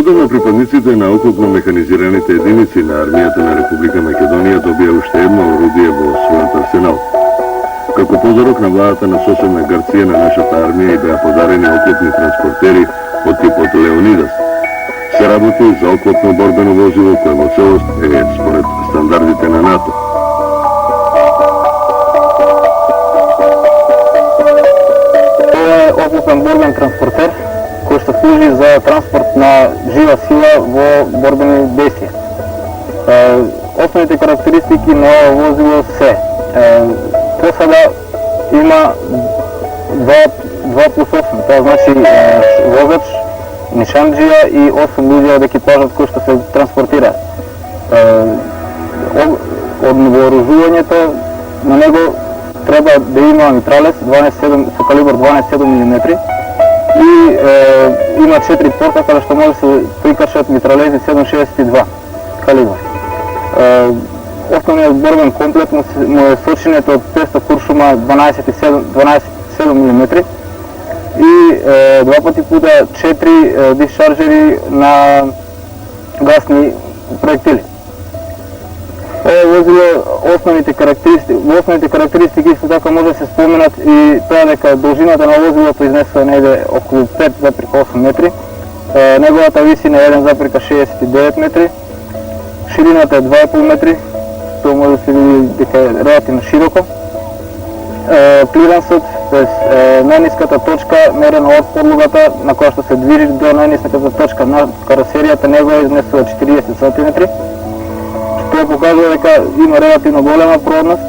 Работата на припадниците на околно механизираните единици на армијата на Република Македонија добија уште едно орудие во својот арсенал. Како подарок на владата на соседна Грција на нашата армија и беа подарени оклопни транспортери од типот Леонидас. Се работи за оклопно борбено возило кое во целост е според стандардите на НАТО. Тоа е оклопен борбен транспортер кој што служи за транспорт на жива сила во борбени действија. Основните карактеристики на ова возило се посада има 2+8, тоа значи возач, нишанџија и 8 луѓе од екипажот кои што се транспортираат. Од вооружувањето на него треба да има митралес 12.7 со калибар 12.7 мм и има 4 порта каде што може се прикачат митралези 7.62 калибар. Основниот борбен комплект му е сочинето од 500 куршума 12.7 мм и 2 пати пута 4 дисшаржери на гасни проектили. Ова возило основните карактеристики исто така може да се споменат и тоа дека должината на возилото изнесува негде околу 5,8 метри, неговата висина е 1,69 метри, ширината е 2,5 метри, тоа може да се види дека е релативно широко. Клирансот, најниската точка мерена од подлогата на која што се движи до најниската точка на каросеријата негова изнесува 40 см. Тоа покажува дека има релативно голема продност,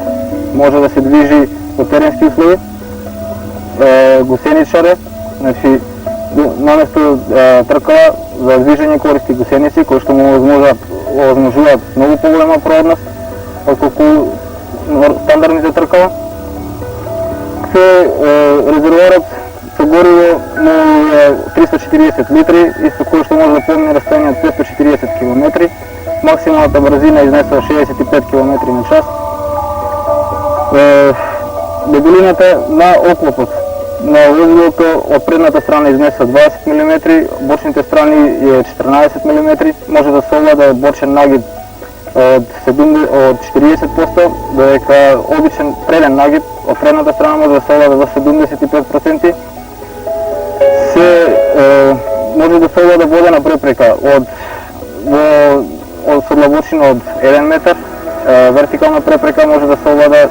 може да се движи во теренски услови. Гусеничаре, значи наместо тркала за движење користи гусеници кои што му овозможуваат многу поголема продност отколку стандардните тркала. Резервоарот со гориво му е 340 литри, исто кој што може да помни растојање од 540 км. Максималната брзина изнесува 65 км на час. Дебелината на оклопот на возилото од предната страна изнесува 20 мм, бочните страни е 14 мм, може да се овладе бочен нагиб од 40%, додека обичен преден нагиб од предната страна може да се овладе до 75%. Може да се овладе водена препрека од содлабочина од 1 метар, вертикална препрека може да се овладе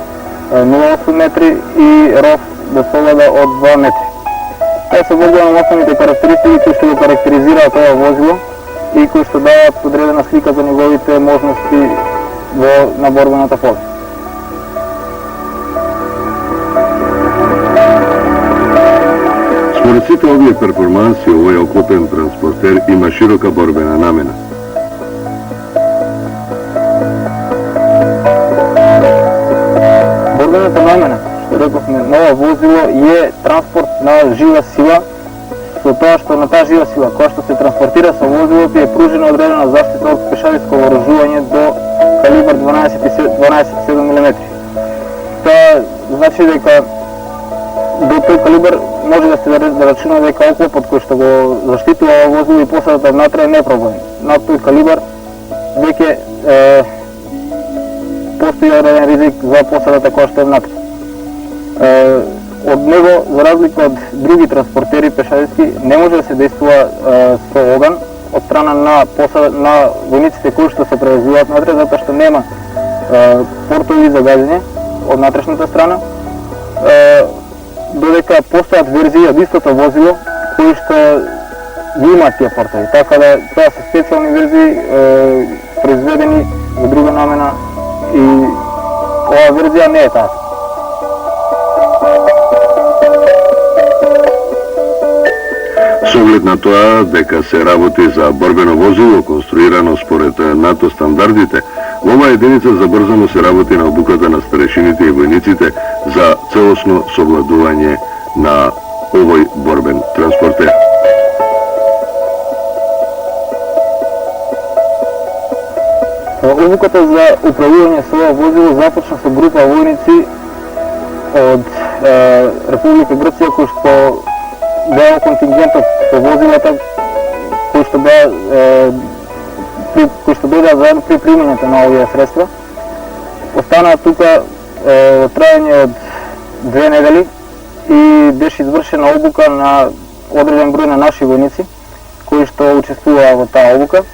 0,8 метри и ров да се овладе од 2 метри. Тоа се возило на основните карактеристики кои што го карактеризираат ова возило и кои што даваат подредена слика за неговите можности на борбената поле. Според сите овие перформанси, овој оклопен транспортер има широка борбена намена. Борбената намена, што рековме, на ова возило е транспорт на жива сила, со тоа што на таа жива сила која што се транспортира со возилото е пружена одредена заштита од пешадиско вооружување до калибар 12.7 мм. Тоа значи дека до тој калибар може да се рачуна дека оклопот кој што го заштитува ова возило и посадата внатре е непробоен. Над тој калибар веќе постои одреден ризик за посадата која што е внатре. Од него, за разлика од други транспортери пешадиски, не може да се действува со оган од страна на војниците кои што се превезуваат натре, затоа што нема портови за газење од натрешната страна, додека постојат верзии од истото возило кои што ги имаат тие портови, така да тоа се специјални верзии произведени за друга намена и оваа верзија не е таа. Со оглед на тоа дека се работи за борбено возило конструирано според НАТО стандардите, во оваа единица забрзано се работи на обуката на старешините и војниците за целосно совладување на овој борбен транспортер. Обуката за управување со ова возило започна со група војници од Република Грција кои што дел контингентот по возилата кои што дојдеа заедно при примањето на овие средства. Останаа тука во трајање од 2 недели и беше извршена обука на одреден број на наши војници кои што учествуваа во таа обука.